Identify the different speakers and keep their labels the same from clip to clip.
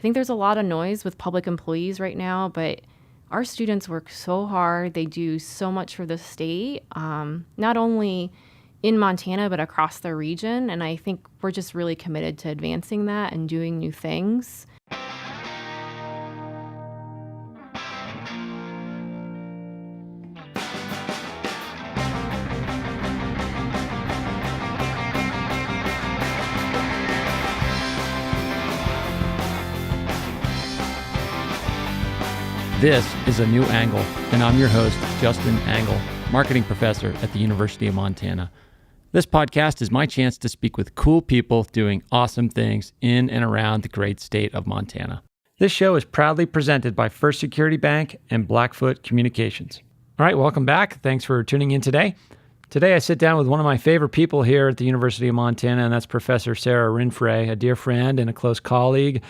Speaker 1: I think there's a lot of noise with public employees right now, but our students work so hard. They do so much for the state, not only in Montana, but across the region. And I think we're just really committed to advancing that and doing new things.
Speaker 2: This is A New Angle, and I'm your host, Justin Angle, marketing professor at the University of Montana. This podcast is my chance to speak with cool people doing awesome things in and around the great state of Montana. This show is proudly presented by First Security Bank and Blackfoot Communications. All right, welcome back. Thanks for tuning in today. Today I sit down with one of my favorite people here at the University of Montana, and that's Professor Sara Rinfret, a dear friend and a close colleague.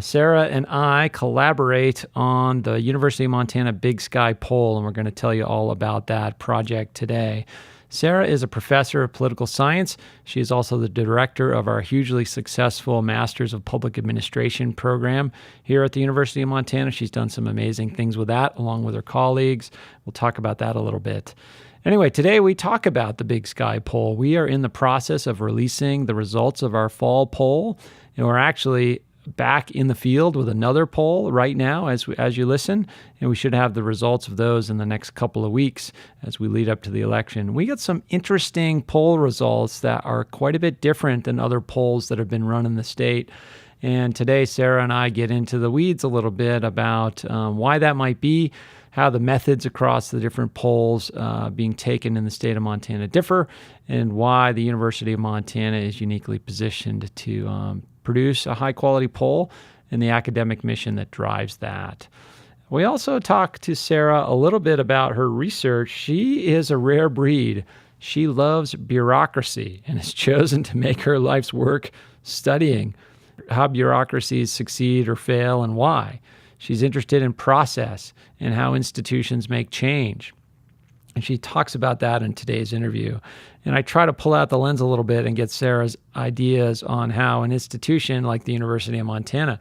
Speaker 2: Sara and I collaborate on the University of Montana Big Sky Poll, and we're going to tell you all about that project today. Sara is a professor of political science. She is also the director of our hugely successful Masters of Public Administration program here at the University of Montana. She's done some amazing things with that, along with her colleagues. We'll talk about that a little bit. Anyway, today we talk about the Big Sky Poll. We are in the process of releasing the results of our fall poll, and we're actually back in the field with another poll right now as you listen, and we should have the results of those in the next couple of weeks as we lead up to the election. We got some interesting poll results that are quite a bit different than other polls that have been run in the state. And today, Sara and I get into the weeds a little bit about why that might be, how the methods across the different polls being taken in the state of Montana differ, and why the University of Montana is uniquely positioned to produce a high-quality poll and the academic mission that drives that. We also talk to Sara a little bit about her research. She is a rare breed. She loves bureaucracy and has chosen to make her life's work studying how bureaucracies succeed or fail and why. She's interested in process and how institutions make change. And she talks about that in today's interview. And I try to pull out the lens a little bit and get Sara's ideas on how an institution like the University of Montana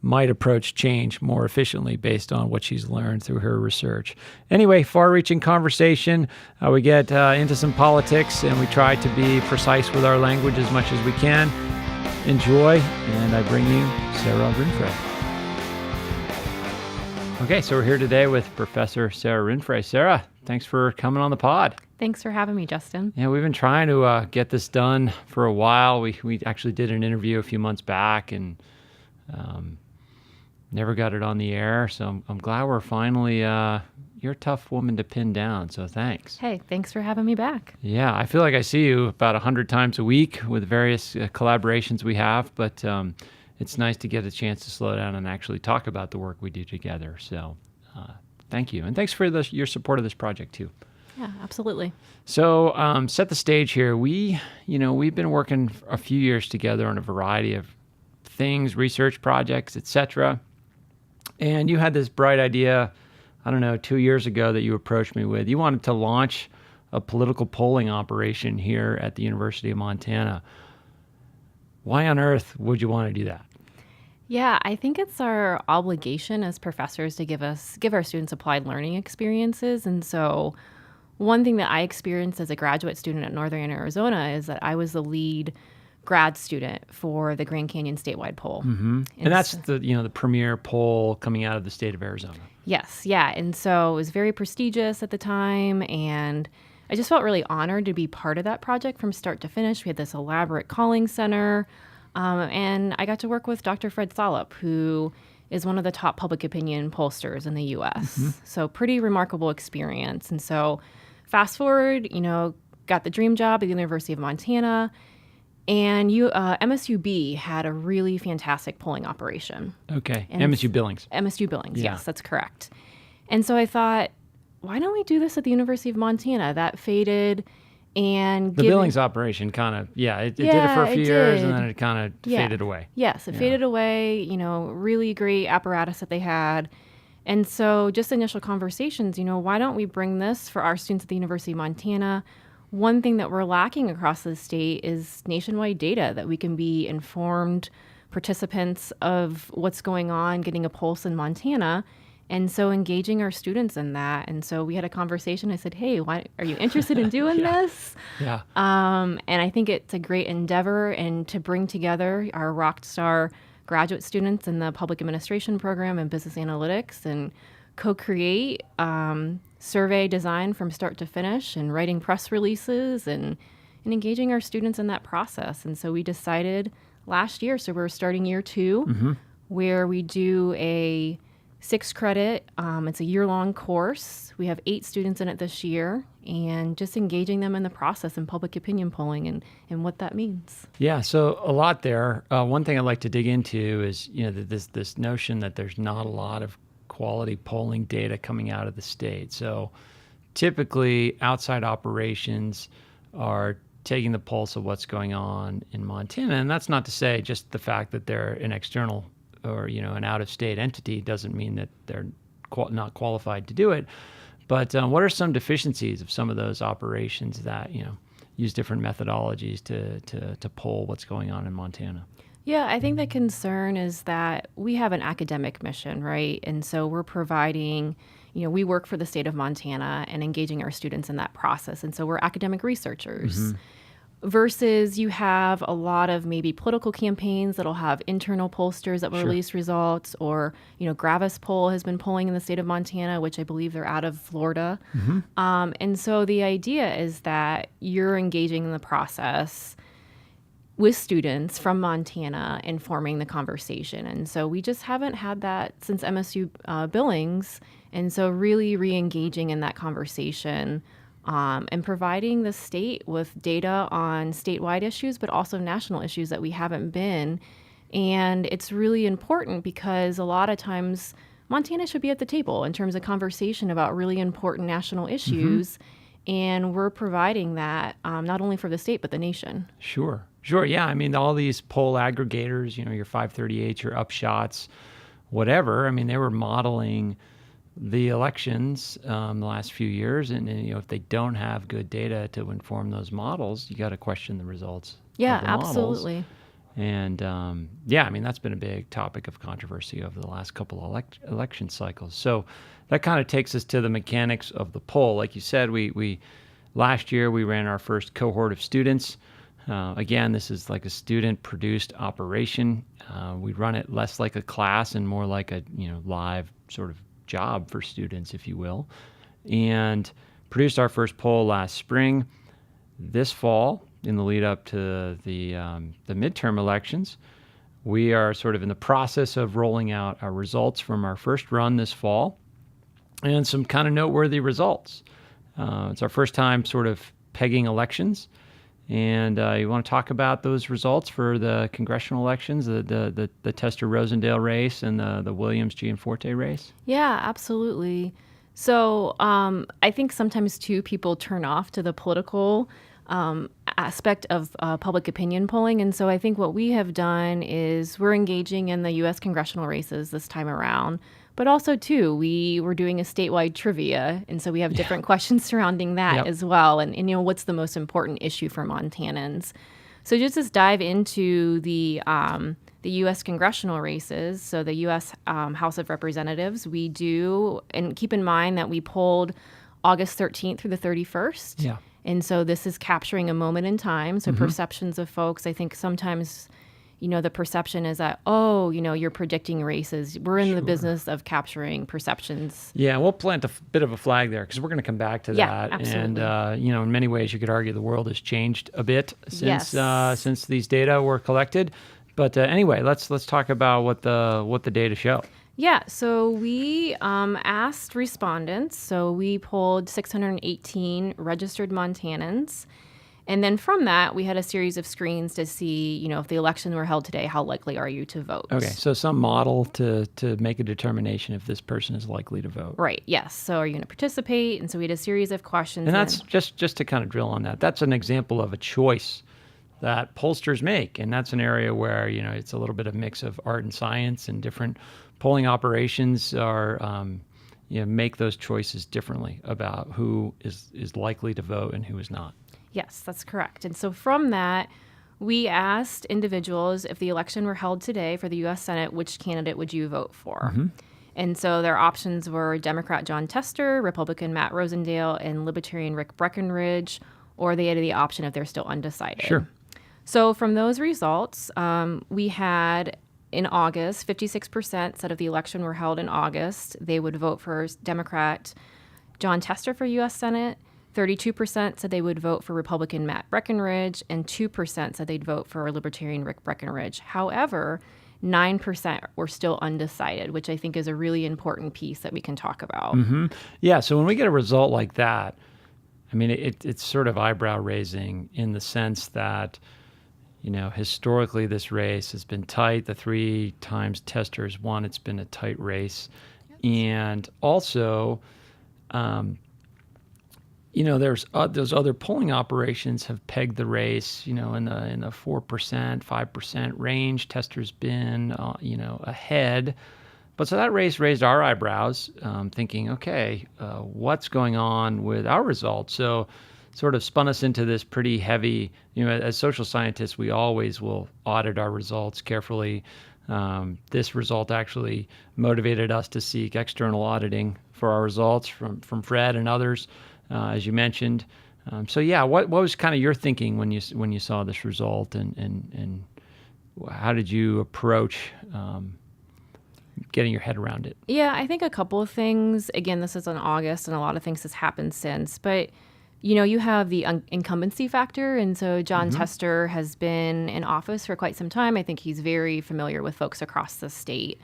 Speaker 2: might approach change more efficiently based on what she's learned through her research. Anyway, far-reaching conversation. We get into some politics, and we try to be precise with our language as much as we can. Enjoy, and I bring you Sara Rinfret. Okay, so we're here today with Professor Sara Rinfret. Sara, thanks for coming on the pod.
Speaker 1: Thanks for having me, Justin.
Speaker 2: Yeah, we've been trying to get this done for a while. We actually did an interview a few months back and never got it on the air. So I'm glad we're finally, you're a tough woman to pin down, so thanks.
Speaker 1: Hey, thanks for having me back.
Speaker 2: Yeah, I feel like I see you about 100 times a week with various collaborations we have, but it's nice to get a chance to slow down and actually talk about the work we do together. So thank you. And thanks for your support of this project too.
Speaker 1: Yeah, absolutely.
Speaker 2: So set the stage here. We've been working a few years together on a variety of things, research projects, etc. And you had this bright idea, 2 years ago that you approached me with. You wanted to launch a political polling operation here at the University of Montana. Why on earth would you want to do that?
Speaker 1: Yeah, I think it's our obligation as professors to give our students applied learning experiences. And so one thing that I experienced as a graduate student at Northern Arizona is that I was the lead grad student for the Grand Canyon statewide poll.
Speaker 2: Mm-hmm. And that's the premier poll coming out of the state of Arizona.
Speaker 1: Yes, yeah. And so it was very prestigious at the time, and I just felt really honored to be part of that project from start to finish. We had this elaborate calling center, and I got to work with Dr. Fred Salop, who is one of the top public opinion pollsters in the U.S. Mm-hmm. So pretty remarkable experience. And so fast forward, got the dream job at the University of Montana, and MSUB had a really fantastic polling operation.
Speaker 2: Okay, and MSU Billings.
Speaker 1: MSU Billings, yeah. Yes, that's correct. And so I thought, why don't we do this at the University of Montana? That faded, and
Speaker 2: the Billings operation it did it for a few years, and then it kind of faded away.
Speaker 1: Yes, it faded away. Really great apparatus that they had, and so just initial conversations. Why don't we bring this for our students at the University of Montana? One thing that we're lacking across the state is nationwide data that we can be informed participants of what's going on, getting a pulse in Montana. And so engaging our students in that. And so we had a conversation. I said, hey, why are you interested in doing this?
Speaker 2: Yeah.
Speaker 1: And I think it's a great endeavor and to bring together our rock star graduate students in the public administration program and business analytics and co-create survey design from start to finish and writing press releases and engaging our students in that process. And so we decided last year, so we're starting year 2, where we do a 6-credit, it's a year-long course. We have 8 students in it this year, and just engaging them in the process and public opinion polling and what that means.
Speaker 2: Yeah, so a lot there. One thing I'd like to dig into is, this notion that there's not a lot of quality polling data coming out of the state. So typically outside operations are taking the pulse of what's going on in Montana. And that's not to say just the fact that they're an external or, an out-of-state entity doesn't mean that they're not qualified to do it. But what are some deficiencies of some of those operations that, use different methodologies to poll what's going on in Montana?
Speaker 1: Yeah, I think the concern is that we have an academic mission, right? And so we're providing, we work for the state of Montana and engaging our students in that process. And so we're academic researchers. Versus you have a lot of maybe political campaigns that'll have internal pollsters that will release results, or, Gravis Poll has been polling in the state of Montana, which I believe they're out of Florida. And so the idea is that you're engaging in the process with students from Montana informing the conversation. And so we just haven't had that since MSU Billings. And so really re-engaging in that conversation and providing the state with data on statewide issues, but also national issues that we haven't been. And it's really important because a lot of times Montana should be at the table in terms of conversation about really important national issues. And we're providing that not only for the state, but the nation.
Speaker 2: Sure. Yeah. I mean, all these poll aggregators, your 538, your Upshots, whatever. I mean, they were modeling the elections the last few years. And if they don't have good data to inform those models, you got to question the results.
Speaker 1: Yeah,
Speaker 2: of the
Speaker 1: absolutely.
Speaker 2: Models. And I mean, that's been a big topic of controversy over the last couple of election cycles. So that kind of takes us to the mechanics of the poll. Like you said, we last year we ran our first cohort of students. Again, this is like a student-produced operation. We run it less like a class and more like a live sort of job for students, if you will, and produced our first poll last spring. This fall, in the lead up to the midterm elections, we are sort of in the process of rolling out our results from our first run this fall, and some kind of noteworthy results. It's our first time sort of pegging elections. And you want to talk about those results for the congressional elections, the Tester-Rosendale race and the Williams-Gianforte race?
Speaker 1: Yeah, absolutely. So I think sometimes, too, people turn off to the political aspect of public opinion polling. And so I think what we have done is we're engaging in the U.S. congressional races this time around. But also, too, we were doing a statewide trivia, and so we have different questions surrounding that as well. And what's the most important issue for Montanans? So just dive into the U.S. congressional races. So the U.S. House of Representatives, we do, and keep in mind that we polled August 13th through the 31st.
Speaker 2: Yeah.
Speaker 1: And so this is capturing a moment in time. So perceptions of folks, I think sometimes the perception is that, you're predicting races. We're in the business of capturing perceptions. Yeah,
Speaker 2: we'll plant a bit of a flag there because we're going to come back to that.
Speaker 1: Yeah, absolutely.
Speaker 2: And, in many ways, you could argue the world has changed a bit since these data were collected. But anyway, let's talk about what the data show.
Speaker 1: Yeah, so we asked respondents. So we polled 618 registered Montanans. And then from that, we had a series of screens to see, if the election were held today, how likely are you to vote?
Speaker 2: Okay, so some model to make a determination if this person is likely to vote.
Speaker 1: Right, yes. So are you going to participate? And so we had a series of questions.
Speaker 2: And that's just to kind of drill on that. That's an example of a choice that pollsters make. And that's an area where, it's a little bit of mix of art and science, and different polling operations are, make those choices differently about who is likely to vote and who is not.
Speaker 1: Yes, that's correct. And so from that, We asked individuals if the election were held today for the U.S. Senate, which candidate would you vote for? And so their options were Democrat John Tester, Republican Matt Rosendale, and Libertarian Rick Breckenridge, or they had the option if they're still undecided.
Speaker 2: Sure.
Speaker 1: So from those results, we had in August, 56% said if the election were held in August, they would vote for Democrat John Tester for U.S. Senate. 32% said they would vote for Republican Matt Breckenridge, and 2% said they'd vote for Libertarian Rick Breckenridge. However, 9% were still undecided, which I think is a really important piece that we can talk about.
Speaker 2: Yeah, so when we get a result like that, I mean, it's sort of eyebrow raising in the sense that, historically this race has been tight. The 3 times Tester's won, it's been a tight race. And also, there's those other polling operations have pegged the race, in the 4%, 5% range. Tester's been, ahead. But so that race raised our eyebrows, thinking, okay, what's going on with our results? So sort of spun us into this pretty heavy, as social scientists, we always will audit our results carefully. This result actually motivated us to seek external auditing for our results from Fred and others. As you mentioned. What was kind of your thinking when you saw this result, and how did you approach getting your head around it?
Speaker 1: Yeah, I think a couple of things. Again, this is in August, and a lot of things has happened since. But, you have the incumbency factor, and so John Tester has been in office for quite some time. I think he's very familiar with folks across the state.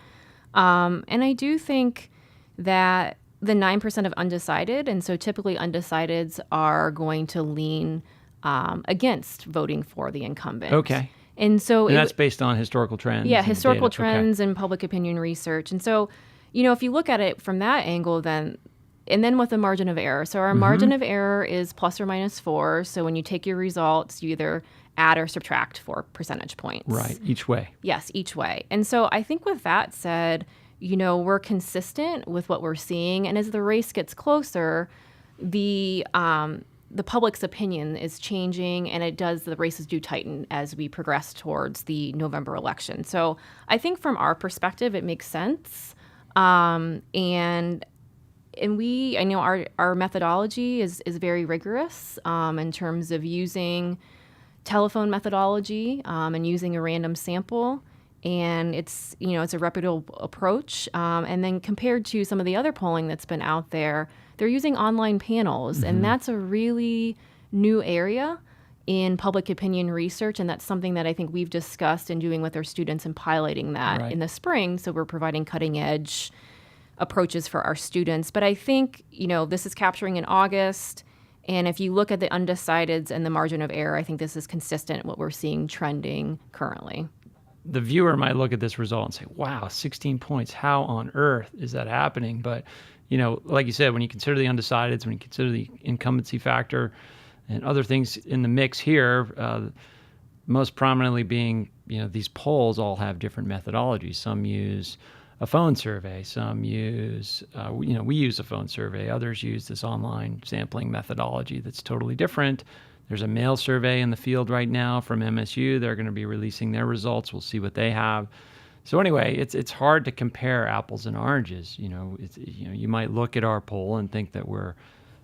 Speaker 1: And I do think that the 9% of undecided, and so typically undecideds are going to lean against voting for the incumbent.
Speaker 2: Okay.
Speaker 1: And so
Speaker 2: that's based on historical trends.
Speaker 1: Yeah, historical trends and public opinion research. And so, if you look at it from that angle, then with a margin of error. So our margin of error is plus or minus 4. So when you take your results, you either add or subtract 4 percentage points.
Speaker 2: Right, each way.
Speaker 1: Yes, each way. And so I think with that said, we're consistent with what we're seeing. And as the race gets closer, the public's opinion is changing, and the races do tighten as we progress towards the November election. So I think from our perspective, it makes sense. Our methodology is very rigorous in terms of using telephone methodology and using a random sample. And it's a reputable approach. And then compared to some of the other polling that's been out there, they're using online panels. And that's a really new area in public opinion research. And that's something that I think we've discussed and doing with our students and piloting that in the spring. So we're providing cutting edge approaches for our students. But I think, this is capturing in August. And if you look at the undecideds and the margin of error, I think this is consistent with what we're seeing trending currently.
Speaker 2: The viewer might look at this result and say, wow, 16 points. How on earth is that happening? But, like you said, when you consider the undecideds, when you consider the incumbency factor and other things in the mix here, most prominently being, these polls all have different methodologies. Some use a phone survey. Some use, we use a phone survey. Others use this online sampling methodology that's totally different. There's a mail survey in the field right now from MSU. They're going to be releasing their results. We'll see what they have. So anyway, it's hard to compare apples and oranges. You might look at our poll and think that we're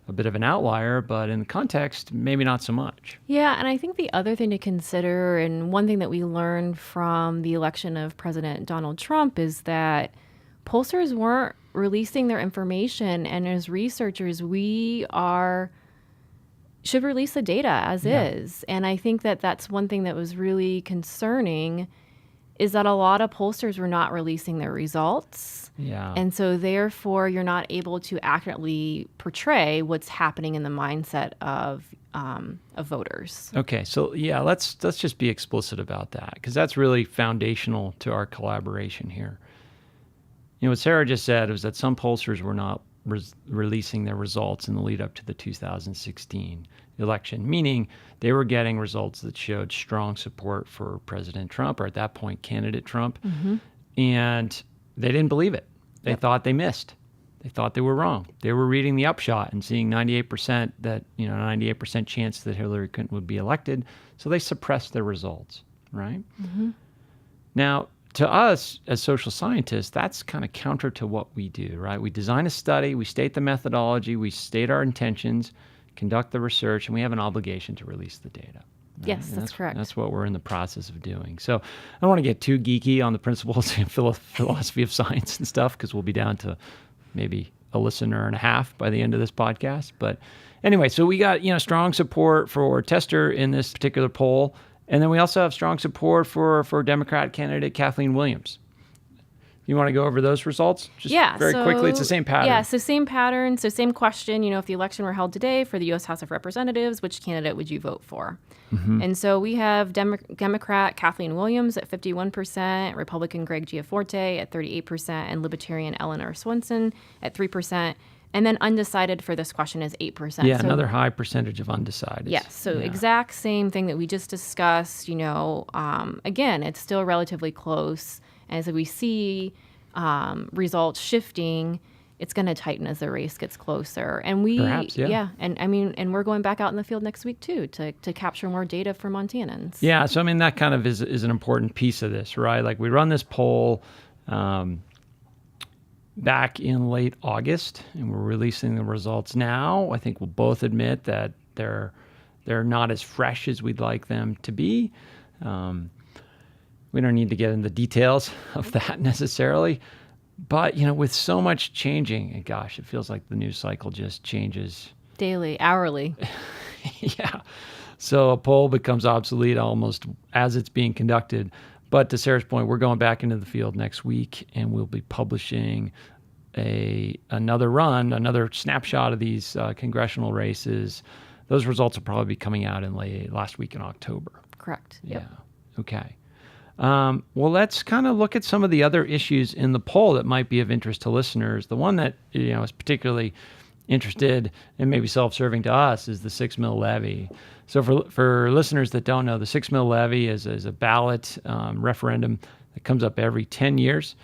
Speaker 2: a bit of an outlier, but in context, maybe not so much.
Speaker 1: Yeah, and I think the other thing to consider, and one thing that we learned from the election of President Donald Trump, is that pollsters weren't releasing their information, and as researchers, we should release the data as is. And I think that that's one thing that was really concerning, is that a lot of pollsters were not releasing their results.
Speaker 2: Yeah.
Speaker 1: And so therefore you're not able to accurately portray what's happening in the mindset of voters.
Speaker 2: Okay. So let's just be explicit about that, because that's really foundational to our collaboration here. What Sara just said was that some pollsters were not releasing their results in the lead up to the 2016 election, meaning they were getting results that showed strong support for President Trump, or at that point, candidate Trump. And they didn't believe it. They thought they missed. They thought they were wrong. They were reading the upshot and seeing 98% that, 98% chance that Hillary Clinton would be elected. So they suppressed their results, right?
Speaker 1: Mm-hmm.
Speaker 2: Now, to us as social scientists, that's kind of counter to what we do, right? We design a study, we state the methodology, we state our intentions, conduct the research, and we have an obligation to release the data. Right?
Speaker 1: Yes, that's correct.
Speaker 2: That's what we're in the process of doing. So I don't want to get too geeky on the principles and philosophy of science and stuff, because we'll be down to maybe a listener and a half by the end of this podcast. But anyway, so we got, strong support for Tester in this particular poll. And then we also have strong support for Democrat candidate Kathleen Williams. You want to go over those results? Just very quickly. It's the same pattern.
Speaker 1: Yeah, so same pattern. So same question, if the election were held today for the U.S. House of Representatives, which candidate would you vote for? Mm-hmm. And so we have Democrat Kathleen Williams at 51%, Republican Greg Gianforte at 38%, and Libertarian Eleanor Swenson at 3%. And then undecided for this question is 8%.
Speaker 2: Yeah, so, another high percentage of undecided.
Speaker 1: Yes, exact same thing that we just discussed. Again, it's still relatively close. As we see results shifting, it's going to tighten as the race gets closer. And
Speaker 2: Perhaps, yeah.
Speaker 1: And we're going back out in the field next week too to capture more data for Montanans.
Speaker 2: Yeah, so that kind of is an important piece of this, right? Like we run this poll back in late August, and we're releasing the results now. I think we'll both admit that they're not as fresh as we'd like them to be. We don't need to get into the details of that necessarily. But, with so much changing, and gosh, it feels like the news cycle just changes.
Speaker 1: Daily, hourly.
Speaker 2: Yeah. So a poll becomes obsolete almost as it's being conducted. But to Sarah's point, we're going back into the field next week, and we'll be publishing another snapshot of these congressional races. Those results will probably be coming out in last week in October.
Speaker 1: Correct.
Speaker 2: Yeah. Yep. Okay. Well, let's kind of look at some of the other issues in the poll that might be of interest to listeners. The one that is particularly interested and maybe self-serving to us is the 6 mil levy. So for listeners that don't know, the 6 mil levy is a ballot referendum that comes up every 10 years,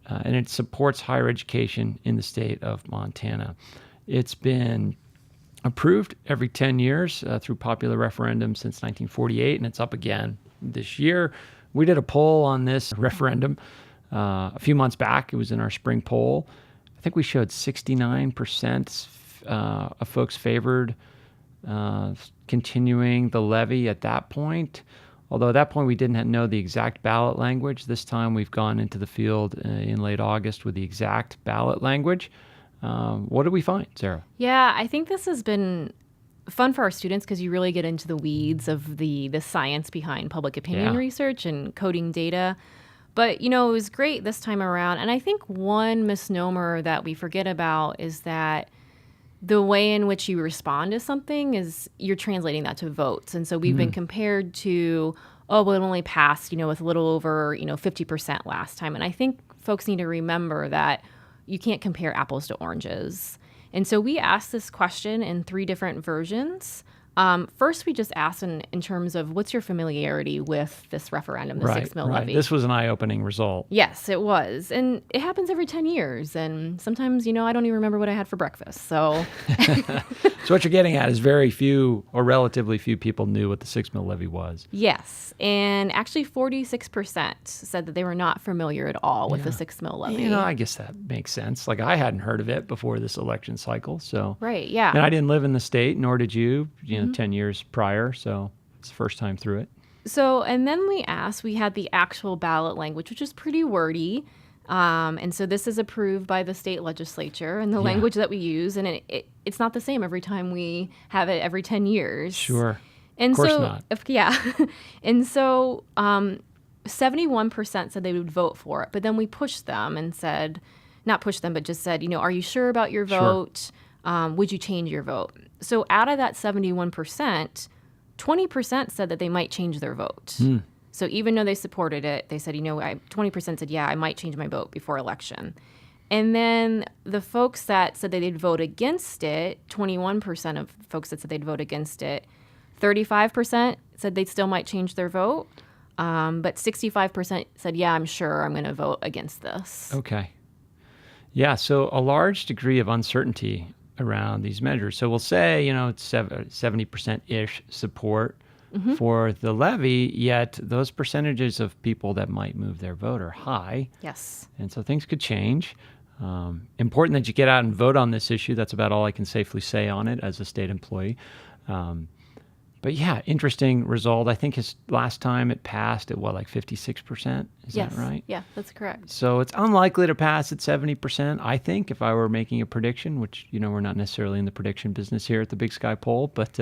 Speaker 2: and it supports higher education in the state of Montana. It's been approved every 10 years through popular referendum since 1948, and it's up again this year. We did a poll on this referendum a few months back. It was in our spring poll. I think we showed 69% of folks favored continuing the levy at that point. Although at that point we didn't know the exact ballot language. This time we've gone into the field in late August with the exact ballot language. What did we find, Sarah?
Speaker 1: Yeah, I think this has been fun for our students because you really get into the weeds of the science behind public opinion research and coding data. But, it was great this time around. And I think one misnomer that we forget about is that the way in which you respond to something is you're translating that to votes. And so we've been compared to, it only passed, with a little over, 50% last time. And I think folks need to remember that you can't compare apples to oranges. And so we asked this question in 3 different versions. First, we just asked in terms of what's your familiarity with this referendum, the 6 mil levy.
Speaker 2: This was an eye-opening result.
Speaker 1: Yes, it was. And it happens every 10 years. And sometimes, I don't even remember what I had for breakfast. So
Speaker 2: So what you're getting at is very few or relatively few people knew what the 6 mil levy was.
Speaker 1: Yes. And actually 46% said that they were not familiar at all with the 6 mil levy.
Speaker 2: I guess that makes sense. Like I hadn't heard of it before this election cycle. So
Speaker 1: right, yeah.
Speaker 2: And I didn't live in the state, nor did you, 10 years prior. So it's the first time through it.
Speaker 1: So, and then we had the actual ballot language, which is pretty wordy. And so this is approved by the state legislature and the language that we use. And it's not the same every time we have it every 10 years.
Speaker 2: Sure.
Speaker 1: And
Speaker 2: of course not.
Speaker 1: Yeah. And so 71% said they would vote for it. But then we pushed them and said, not pushed them, but just said, are you sure about your vote? Sure. Would you change your vote? So out of that 71%, 20% said that they might change their vote. So even though they supported it, they said, 20% said, I might change my vote before election. And then the folks that said that they'd vote against it, 21% of folks that said they'd vote against it, 35% said they still might change their vote. But 65% said, I'm sure I'm going to vote against this.
Speaker 2: Okay. Yeah, so a large degree of uncertainty around these measures. So we'll say, it's 70%-ish support for the levy, yet those percentages of people that might move their vote are high.
Speaker 1: Yes.
Speaker 2: And so things could change. Important that you get out and vote on this issue. That's about all I can safely say on it as a state employee. But yeah, interesting result. I think last time it passed at 56%? Is
Speaker 1: Yes.
Speaker 2: that right?
Speaker 1: Yeah, that's correct.
Speaker 2: So it's unlikely to pass at 70%, I think, if I were making a prediction, which, we're not necessarily in the prediction business here at the Big Sky Poll. But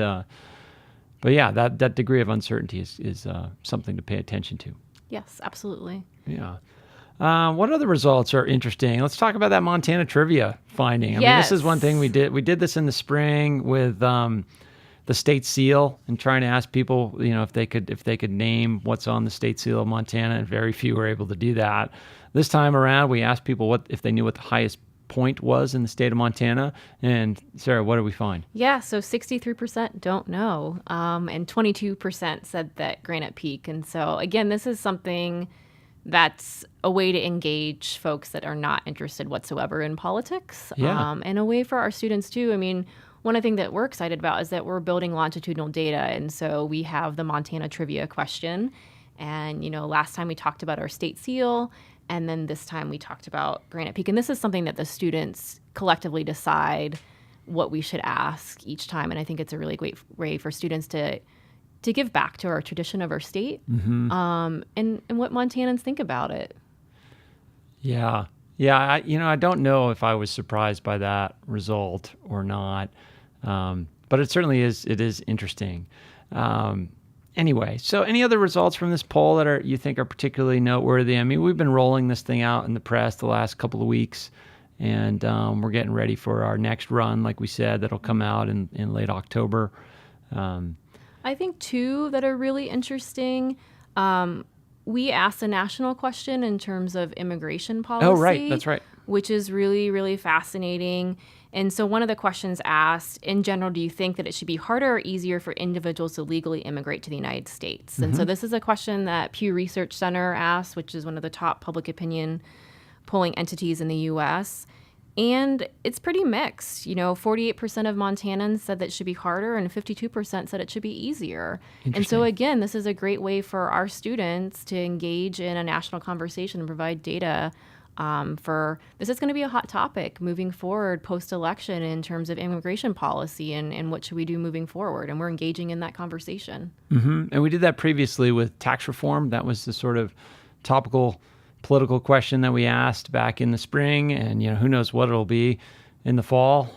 Speaker 2: yeah, that degree of uncertainty is something to pay attention to.
Speaker 1: Yes, absolutely.
Speaker 2: Yeah. What other results are interesting? Let's talk about that Montana trivia finding. I mean, this is one thing we did. We did this in the spring with the state seal and trying to ask people, if they could name what's on the state seal of Montana, and very few were able to do that. This time around, we asked people if they knew what the highest point was in the state of Montana. And Sarah, what did we find?
Speaker 1: Yeah, so 63% don't know, and 22% said that Granite Peak. And so again, this is something that's a way to engage folks that are not interested whatsoever in politics, and a way for our students too. I mean, one of the things that we're excited about is that we're building longitudinal data. And so we have the Montana trivia question. And, last time we talked about our state seal. And then this time we talked about Granite Peak. And this is something that the students collectively decide what we should ask each time. And I think it's a really great way for students to give back to our tradition of our state, and what Montanans think about it.
Speaker 2: Yeah. Yeah, I don't know if I was surprised by that result or not, but it certainly is. It is interesting. Anyway, so any other results from this poll that you think are particularly noteworthy? I mean, we've been rolling this thing out in the press the last couple of weeks, and we're getting ready for our next run, like we said, that'll come out in late October.
Speaker 1: I think two that are really interesting. We asked a national question in terms of immigration policy.
Speaker 2: Oh, right. That's right.
Speaker 1: Which is really, really fascinating. And so one of the questions asked, in general, do you think that it should be harder or easier for individuals to legally immigrate to the United States? And so this is a question that Pew Research Center asked, which is one of the top public opinion polling entities in the U.S., and it's pretty mixed. 48% of Montanans said that it should be harder, and 52% said it should be easier. And so, again, this is a great way for our students to engage in a national conversation and provide data this is going to be a hot topic moving forward post-election in terms of immigration policy and what should we do moving forward. And we're engaging in that conversation. Mm-hmm.
Speaker 2: And we did that previously with tax reform. That was the sort of topical political question that we asked back in the spring, and who knows what it'll be in the fall.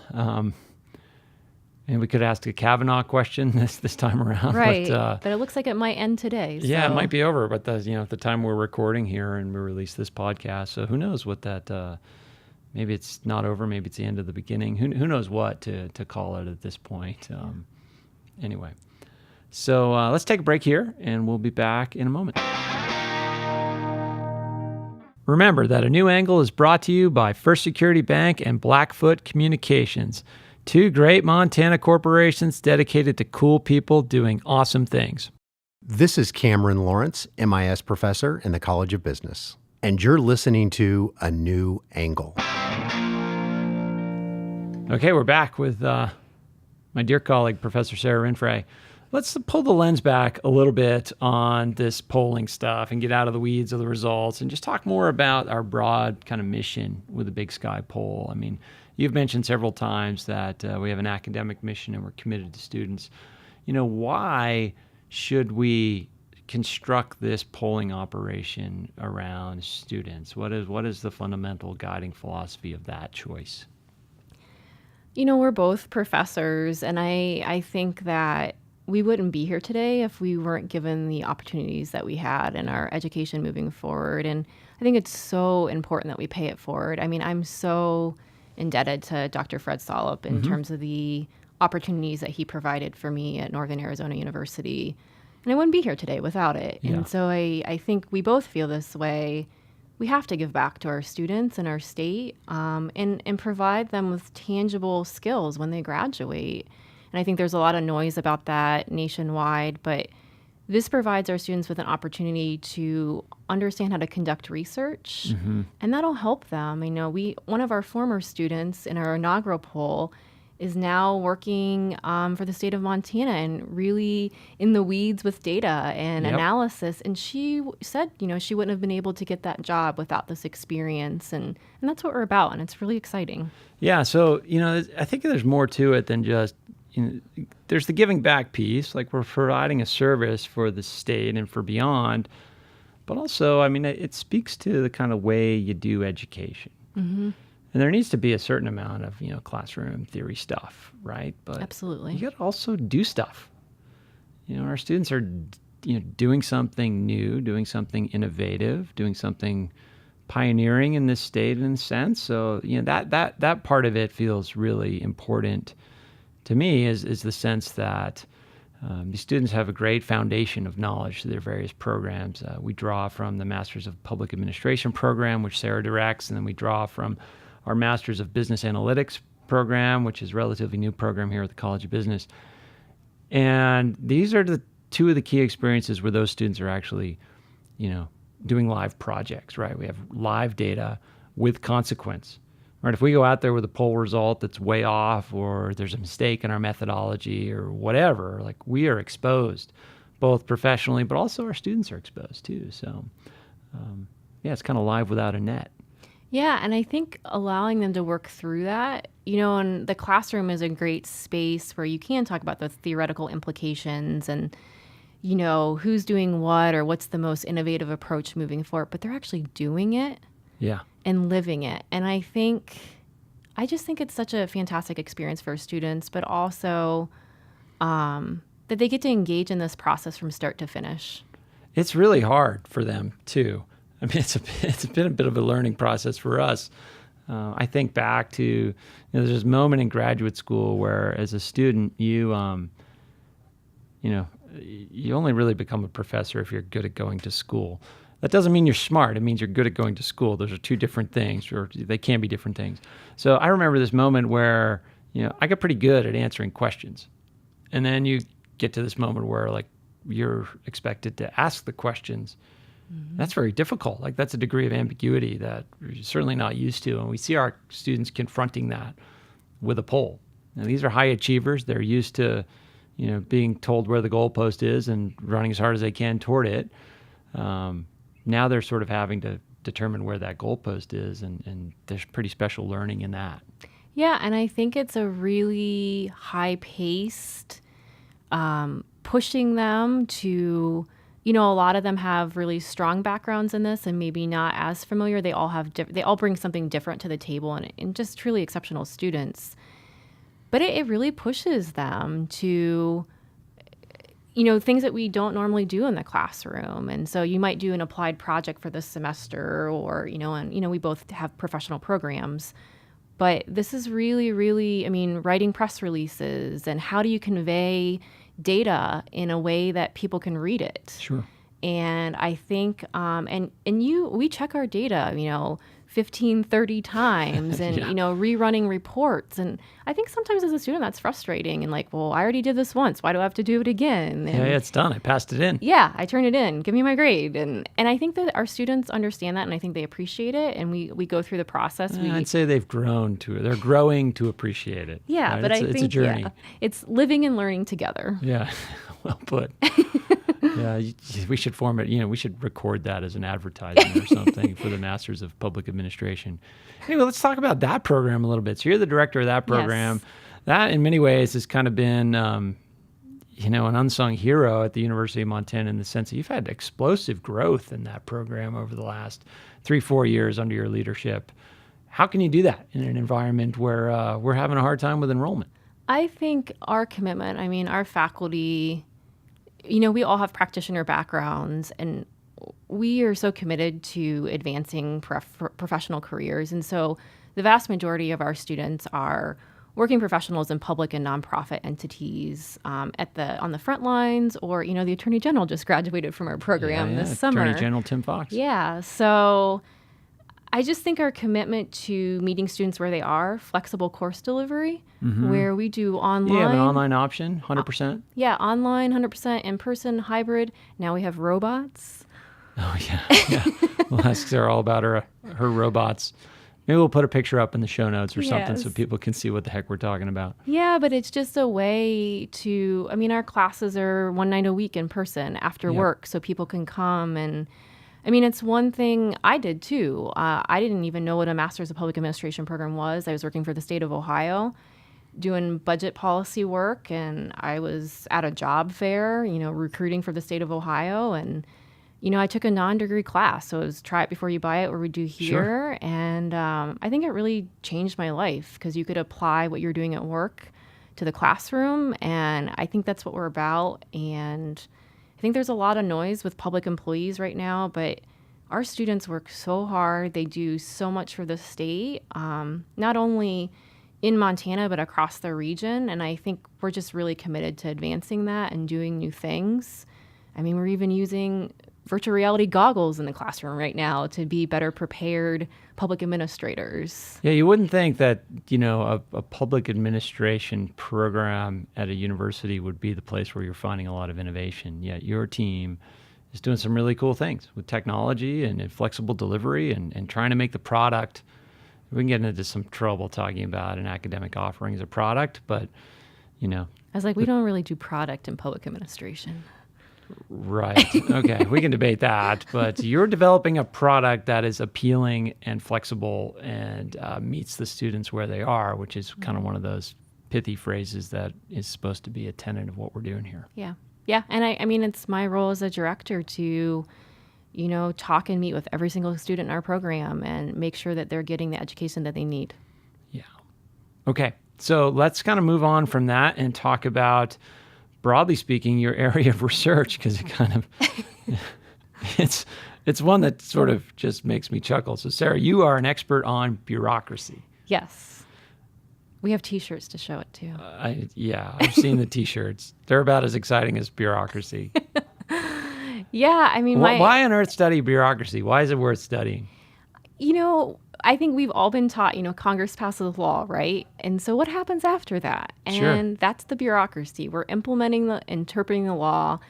Speaker 2: And we could ask a Kavanaugh question this time around.
Speaker 1: Right, but it looks like it might end today. So.
Speaker 2: Yeah, it might be over, but at the time we're recording here and we release this podcast, so who knows what that, maybe it's not over, maybe it's the end of the beginning. Who knows what to call it at this point. Anyway, so let's take a break here, and we'll be back in a moment. Remember that A New Angle is brought to you by First Security Bank and Blackfoot Communications, two great Montana corporations dedicated to cool people doing awesome things.
Speaker 3: This is Cameron Lawrence, MIS professor in the College of Business, and you're listening to A New Angle.
Speaker 2: Okay, we're back with my dear colleague, Professor Sara Rinfret. Let's pull the lens back a little bit on this polling stuff and get out of the weeds of the results and just talk more about our broad kind of mission with the Big Sky Poll. I mean, you've mentioned several times that we have an academic mission and we're committed to students. Why should we construct this polling operation around students? What is the fundamental guiding philosophy of that choice?
Speaker 1: We're both professors, and I think that we wouldn't be here today if we weren't given the opportunities that we had in our education moving forward. And I think it's so important that we pay it forward. I mean, I'm so indebted to Dr. Fred Solop in terms of the opportunities that he provided for me at Northern Arizona University. And I wouldn't be here today without it. Yeah. And so I think we both feel this way. We have to give back to our students and our state, and provide them with tangible skills when they graduate. And I think there's a lot of noise about that nationwide, but this provides our students with an opportunity to understand how to conduct research, and that'll help them. One of our former students in our inaugural poll is now working for the state of Montana and really in the weeds with data and analysis. And she said, she wouldn't have been able to get that job without this experience. And that's what we're about. And it's really exciting.
Speaker 2: Yeah. So, I think there's more to it than just, there's the giving back piece, like we're providing a service for the state and for beyond. But also, it speaks to the kind of way you do education. And there needs to be a certain amount of, classroom theory stuff, right? But
Speaker 1: absolutely,
Speaker 2: you got to also do stuff. Our students are, doing something new, doing something innovative, doing something pioneering in this state in a sense. So, that part of it feels really important to me is the sense that these students have a great foundation of knowledge through their various programs. We draw from the Masters of Public Administration program, which Sara directs, and then we draw from our Masters of Business Analytics program, which is a relatively new program here at the College of Business. And these are the two of the key experiences where those students are actually, doing live projects, right? We have live data with consequence, right? If we go out there with a poll result that's way off, or there's a mistake in our methodology or whatever, like we are exposed both professionally, but also our students are exposed too. So, it's kind of live without a net.
Speaker 1: Yeah, and I think allowing them to work through that, and the classroom is a great space where you can talk about the theoretical implications and, who's doing what or what's the most innovative approach moving forward, but they're actually doing it and living it. And I just think it's such a fantastic experience for students, but also that they get to engage in this process from start to finish.
Speaker 2: It's really hard for them too. It's been a bit of a learning process for us. I think back to, there's this moment in graduate school where as a student, you only really become a professor if you're good at going to school. That doesn't mean you're smart. It means you're good at going to school. Those are two different things, or they can be different things. So I remember this moment where, I got pretty good at answering questions. And then you get to this moment where like you're expected to ask the questions. That's very difficult. Like that's a degree of ambiguity that we're certainly not used to. And we see our students confronting that with a poll. Now, these are high achievers. They're used to, being told where the goalpost is and running as hard as they can toward it. Now they're sort of having to determine where that goalpost is. And there's pretty special learning in that.
Speaker 1: Yeah, and I think it's a really high-paced, pushing them to... a lot of them have really strong backgrounds in this and maybe not as familiar. They all have they all bring something different to the table and just truly exceptional students. But it really pushes them to, things that we don't normally do in the classroom. And so you might do an applied project for this semester or, we both have professional programs. But this is really, really, writing press releases and how do you convey data in a way that people can read it.
Speaker 2: Sure.
Speaker 1: And I think, we check our data, 15, 30 times and, rerunning reports. And I think sometimes as a student, that's frustrating. And like, well, I already did this once. Why do I have to do it again? And,
Speaker 2: it's done. I passed it in.
Speaker 1: Yeah, I turned it in. Give me my grade. And I think that our students understand that and I think they appreciate it. And we go through the process.
Speaker 2: I'd say they've grown to it. They're growing to appreciate it.
Speaker 1: Yeah,
Speaker 2: right?
Speaker 1: but I think
Speaker 2: it's a journey.
Speaker 1: It's living and learning together.
Speaker 2: Yeah, well put. Yeah, we should form it. We should record that as an advertisement or something for the Masters of Public Administration. Anyway, let's talk about that program a little bit. So you're the director of that program. Yes. That, in many ways, has kind of been, an unsung hero at the University of Montana in the sense that you've had explosive growth in that program over the last 3-4 years under your leadership. How can you do that in an environment where we're having a hard time with enrollment?
Speaker 1: I think our commitment, our faculty... we all have practitioner backgrounds and we are so committed to advancing professional careers. And so the vast majority of our students are working professionals in public and nonprofit entities on the front lines, or, the Attorney General just graduated from our program this summer.
Speaker 2: Attorney General Tim Fox.
Speaker 1: Yeah. So I just think our commitment to meeting students where they are, flexible course delivery, where we do online.
Speaker 2: You have an online option, 100%?
Speaker 1: Yeah, online, 100%, in-person, hybrid. Now we have robots.
Speaker 2: Oh, yeah. Yeah. We'll ask Sarah all about her robots. Maybe we'll put a picture up in the show notes or something so people can see what the heck we're talking about.
Speaker 1: Yeah, but it's just a way to, our classes are one night a week in person after work, so people can come. And it's one thing I did too. I didn't even know what a Master's of Public Administration program was. I was working for the state of Ohio doing budget policy work, and I was at a job fair, recruiting for the state of Ohio. And I took a non-degree class, so it was try it before you buy it, what we do here. Sure. And I think it really changed my life because you could apply what you're doing at work to the classroom, and I think that's what we're about. And I think there's a lot of noise with public employees right now, but our students work so hard. They do so much for the state, not only in Montana, but across the region. And I think we're just really committed to advancing that and doing new things. We're even using virtual reality goggles in the classroom right now to be better prepared public administrators.
Speaker 2: Yeah, you wouldn't think that, a public administration program at a university would be the place where you're finding a lot of innovation. Yet your team is doing some really cool things with technology and flexible delivery and trying to make the product. We can get into some trouble talking about an academic offering as a product, but,
Speaker 1: I was like, we don't really do product in public administration.
Speaker 2: Right. Okay. We can debate that, but you're developing a product that is appealing and flexible and meets the students where they are, which is kind of one of those pithy phrases that is supposed to be a tenet of what we're doing here.
Speaker 1: Yeah. Yeah. And it's my role as a director to, talk and meet with every single student in our program and make sure that they're getting the education that they need.
Speaker 2: Yeah. Okay. So let's kind of move on from that and talk about, broadly speaking, your area of research, because it kind of, it's one that sort of just makes me chuckle. So Sarah, you are an expert on bureaucracy.
Speaker 1: Yes. We have T-shirts to show it too.
Speaker 2: I've seen the T-shirts. They're about as exciting as bureaucracy.
Speaker 1: Yeah,
Speaker 2: why on earth study bureaucracy? Why is it worth studying?
Speaker 1: I think we've all been taught, Congress passes law, right? And so what happens after that? And
Speaker 2: Sure.
Speaker 1: That's the bureaucracy. We're interpreting the law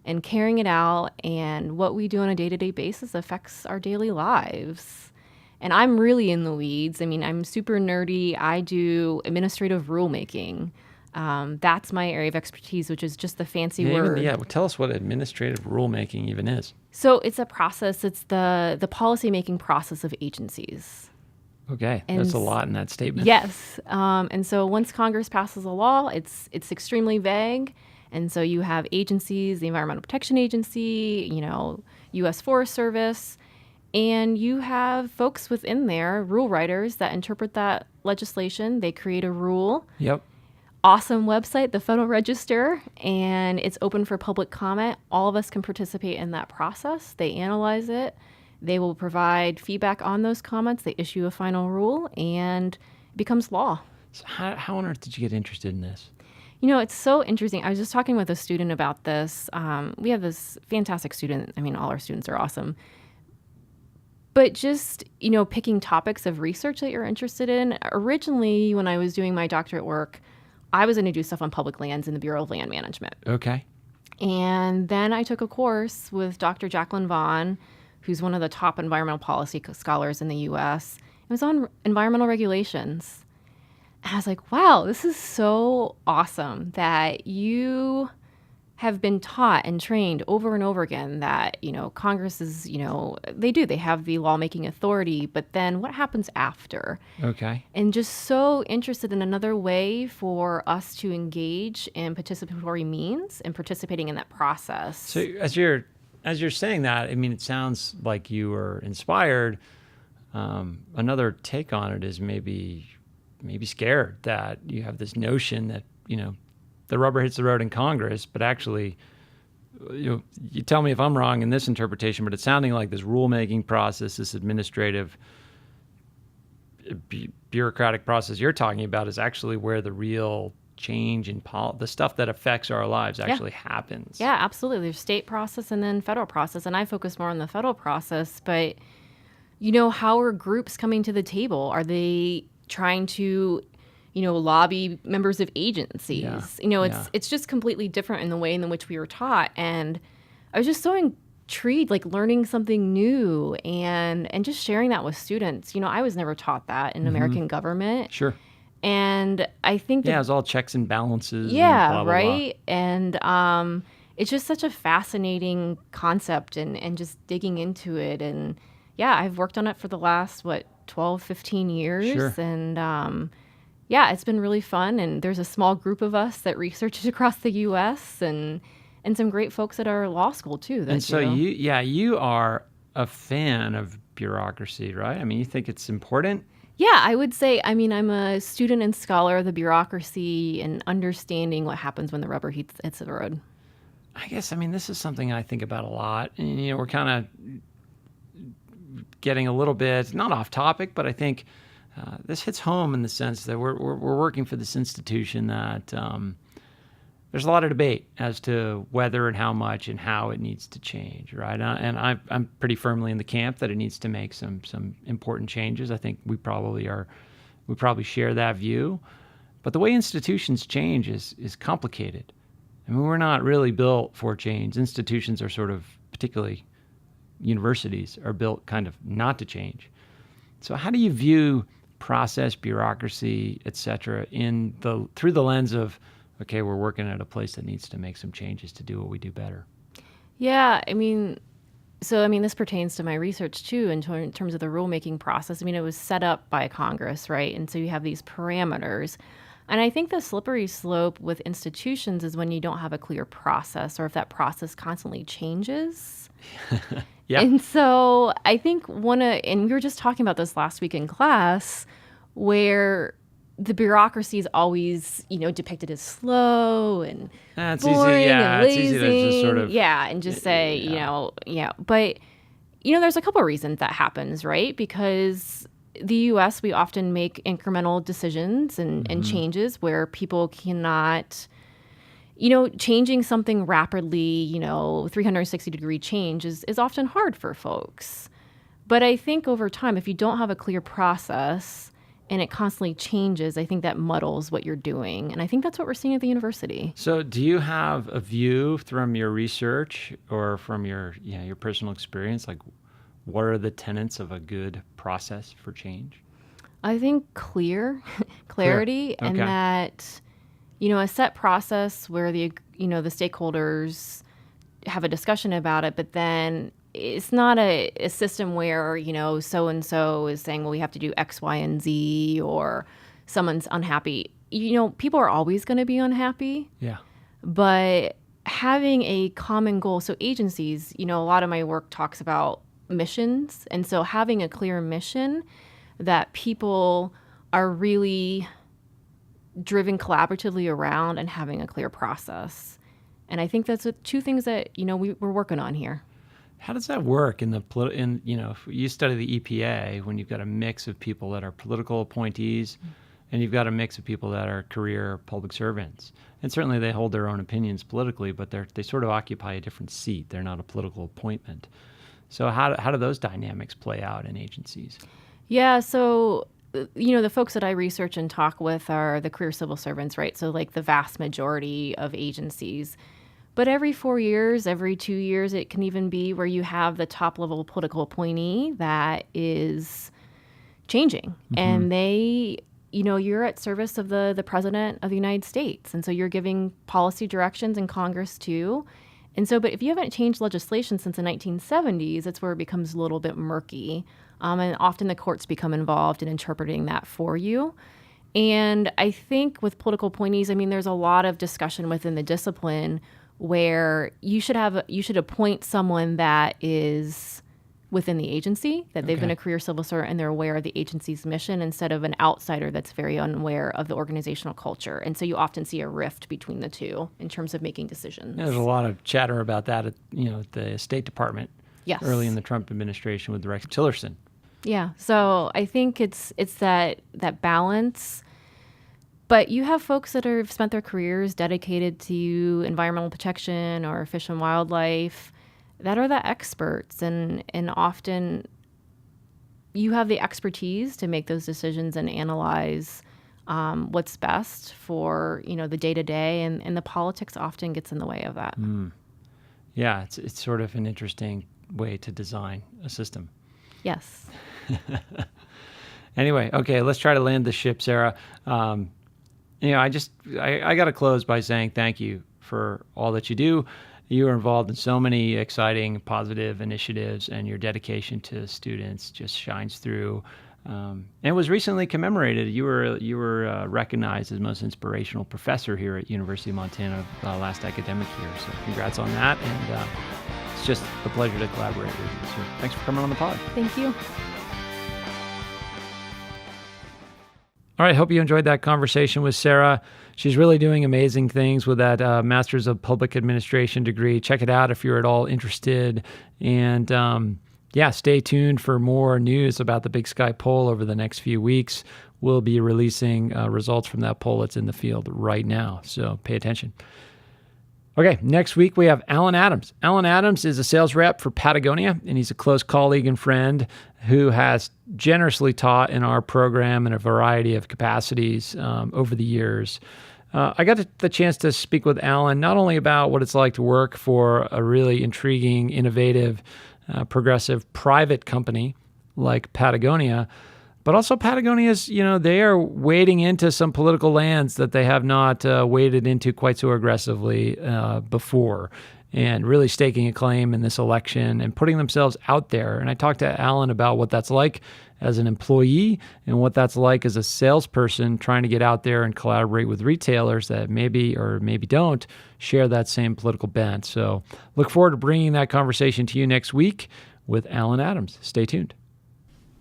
Speaker 1: and carrying it out. And what we do on a day-to-day basis affects our daily lives. And I'm really in the weeds. I'm super nerdy. I do administrative rulemaking. That's my area of expertise, which is just the fancy word.
Speaker 2: Well, tell us what administrative rulemaking even is.
Speaker 1: So it's a process. It's the policy-making process of agencies.
Speaker 2: Okay, that's a lot in that statement.
Speaker 1: Yes. And so once Congress passes a law, it's extremely vague. And so you have agencies, the Environmental Protection Agency, U.S. Forest Service, and you have folks within there, rule writers, that interpret that legislation. They create a rule.
Speaker 2: Yep.
Speaker 1: Awesome website, the Federal Register, and it's open for public comment. All of us can participate in that process. They analyze it. They will provide feedback on those comments. They issue a final rule, and it becomes law.
Speaker 2: So how on earth did you get interested in this?
Speaker 1: It's so interesting. I was just talking with a student about this. We have this fantastic student. All our students are awesome. But just, picking topics of research that you're interested in. Originally, when I was doing my doctorate work, I was going to do stuff on public lands in the Bureau of Land Management.
Speaker 2: Okay.
Speaker 1: And then I took a course with Dr. Jacqueline Vaughn, who's one of the top environmental policy scholars in the U.S. It was on environmental regulations. And I was like, wow, this is so awesome that you have been taught and trained over and over again that, Congress is, they have the lawmaking authority, but then what happens after?
Speaker 2: Okay.
Speaker 1: And just so interested in another way for us to engage in participatory means and participating in that process.
Speaker 2: So as you're saying that, it sounds like you were inspired. Another take on it is maybe scared that you have this notion that, the rubber hits the road in Congress, but actually, you tell me if I'm wrong in this interpretation, but it's sounding like this rulemaking process, this administrative bureaucratic process you're talking about is actually where the real change in the stuff that affects our lives actually happens.
Speaker 1: Yeah, absolutely. There's state process and then federal process, and I focus more on the federal process, but how are groups coming to the table? Are they trying to, lobby members of agencies? It's just completely different in the way in which we were taught. And I was just so intrigued, like learning something new and just sharing that with students. I was never taught that in American government.
Speaker 2: Sure.
Speaker 1: And I think that,
Speaker 2: Yeah, it's all checks and balances.
Speaker 1: yeah,
Speaker 2: and blah, blah,
Speaker 1: right. Blah. And it's just such a fascinating concept and just digging into it. And yeah, I've worked on it for the last, 12, 15 years.
Speaker 2: Sure.
Speaker 1: And yeah, it's been really fun. And there's a small group of us that researches across the U.S. and some great folks at our law school too.
Speaker 2: And so you are a fan of bureaucracy, right? I mean, you think it's important?
Speaker 1: Yeah, I would say, I'm a student and scholar of the bureaucracy and understanding what happens when the rubber hits the road.
Speaker 2: I guess, this is something I think about a lot. And, we're kind of getting a little bit, not off topic, but I think this hits home in the sense that we're working for this institution that there's a lot of debate as to whether and how much and how it needs to change, right? And I'm pretty firmly in the camp that it needs to make some important changes. I think we probably share that view. But the way institutions change is complicated. We're not really built for change. Institutions are sort of, particularly universities, are built kind of not to change. So how do you view process, bureaucracy, et cetera, through the lens of, okay, we're working at a place that needs to make some changes to do what we do better?
Speaker 1: Yeah, this pertains to my research too in terms of the rulemaking process. It was set up by Congress, right? And so you have these parameters. And I think the slippery slope with institutions is when you don't have a clear process or if that process constantly changes.
Speaker 2: Yeah.
Speaker 1: And so I think and we were just talking about this last week in class, where the bureaucracy is always, depicted as slow and boring and lazy.
Speaker 2: It's easy to just sort of...
Speaker 1: Yeah, and just say, But, there's a couple of reasons that happens, right? Because the U.S., we often make incremental decisions and changes where people cannot, changing something rapidly, 360-degree change is often hard for folks. But I think over time, if you don't have a clear process and it constantly changes, I think that muddles what you're doing. And I think that's what we're seeing at the university.
Speaker 2: So do you have a view from your research or from your personal experience, like what are the tenets of a good process for change?
Speaker 1: I think clarity,
Speaker 2: Okay.
Speaker 1: and that, a set process where the stakeholders have a discussion about it, but then it's not a system where, so-and-so is saying, well, we have to do X, Y, and Z, or someone's unhappy. People are always going to be unhappy.
Speaker 2: Yeah.
Speaker 1: But having a common goal, so agencies, a lot of my work talks about missions. And so having a clear mission that people are really driven collaboratively around and having a clear process. And I think that's two things that, we're working on here.
Speaker 2: How does that work if you study the EPA, when you've got a mix of people that are political appointees and you've got a mix of people that are career public servants. And certainly they hold their own opinions politically, but they sort of occupy a different seat. They're not a political appointment. So how do those dynamics play out in agencies?
Speaker 1: Yeah, so, the folks that I research and talk with are the career civil servants, right? So like the vast majority of agencies. But every 4 years, every 2 years, it can even be where you have the top level political appointee that is changing. Mm-hmm. And they, you're at service of the president of the United States. And so you're giving policy directions in Congress too. And so, but if you haven't changed legislation since the 1970s, that's where it becomes a little bit murky. And often the courts become involved in interpreting that for you. And I think with political appointees, there's a lot of discussion within the discipline where you should appoint someone that is within the agency, that they've been a career civil servant and they're aware of the agency's mission, instead of an outsider that's very unaware of the organizational culture. And so you often see a rift between the two in terms of making decisions.
Speaker 2: Yeah, there's a lot of chatter about that at the State Department.
Speaker 1: Yes.
Speaker 2: Early in the Trump administration with Rex Tillerson.
Speaker 1: Yeah. So I think it's that balance. But you have folks that have spent their careers dedicated to environmental protection or fish and wildlife that are the experts. And often you have the expertise to make those decisions and analyze what's best for, the day-to-day, and the politics often gets in the way of that.
Speaker 2: Yeah, it's sort of an interesting way to design a system.
Speaker 1: Yes.
Speaker 2: Anyway, okay, let's try to land the ship, Sara. I got to close by saying thank you for all that you do. You are involved in so many exciting, positive initiatives, and your dedication to students just shines through. And was recently commemorated. You were recognized as most inspirational professor here at University of Montana last academic year. So congrats on that, and it's just a pleasure to collaborate with you. So thanks for coming on the pod.
Speaker 1: Thank you.
Speaker 2: All right, hope you enjoyed that conversation with Sara. She's really doing amazing things with that Master's of Public Administration degree. Check it out if you're at all interested. And stay tuned for more news about the Big Sky poll over the next few weeks. We'll be releasing results from that poll that's in the field right now, so pay attention. Okay, next week we have Alan Adams. Alan Adams is a sales rep for Patagonia, and he's a close colleague and friend who has generously taught in our program in a variety of capacities over the years. I got the chance to speak with Alan not only about what it's like to work for a really intriguing, innovative, progressive private company like Patagonia, but also Patagonia's, they are wading into some political lands that they have not waded into quite so aggressively before, and really staking a claim in this election and putting themselves out there. And I talked to Alan about what that's like as an employee and what that's like as a salesperson trying to get out there and collaborate with retailers that maybe or maybe don't share that same political bent. So look forward to bringing that conversation to you next week with Alan Adams. Stay tuned.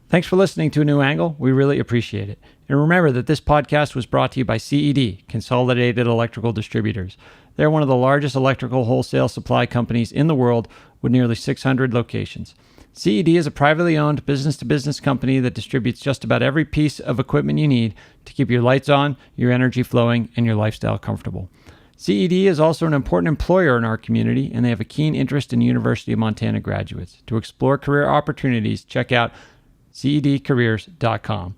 Speaker 2: Thanks for listening to A New Angle. We really appreciate it. And remember that this podcast was brought to you by CED, Consolidated Electrical Distributors. They're one of the largest electrical wholesale supply companies in the world with nearly 600 locations. CED is a privately owned business-to-business company that distributes just about every piece of equipment you need to keep your lights on, your energy flowing, and your lifestyle comfortable. CED is also an important employer in our community, and they have a keen interest in University of Montana graduates. To explore career opportunities, check out cedcareers.com.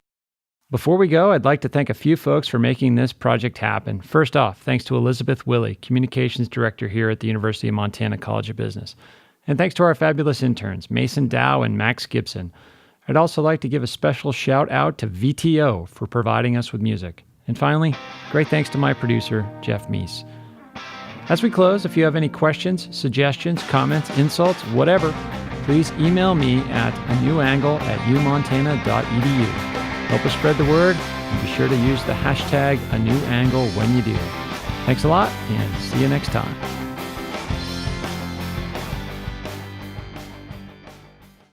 Speaker 2: Before we go, I'd like to thank a few folks for making this project happen. First off, thanks to Elizabeth Willey, Communications Director here at the University of Montana College of Business. And thanks to our fabulous interns, Mason Dow and Max Gibson. I'd also like to give a special shout out to VTO for providing us with music. And finally, great thanks to my producer, Jeff Meese. As we close, if you have any questions, suggestions, comments, insults, whatever, please email me at anewangle@umontana.edu. Help us spread the word, and be sure to use the hashtag #anewangle when you do. Thanks a lot, and see you next time.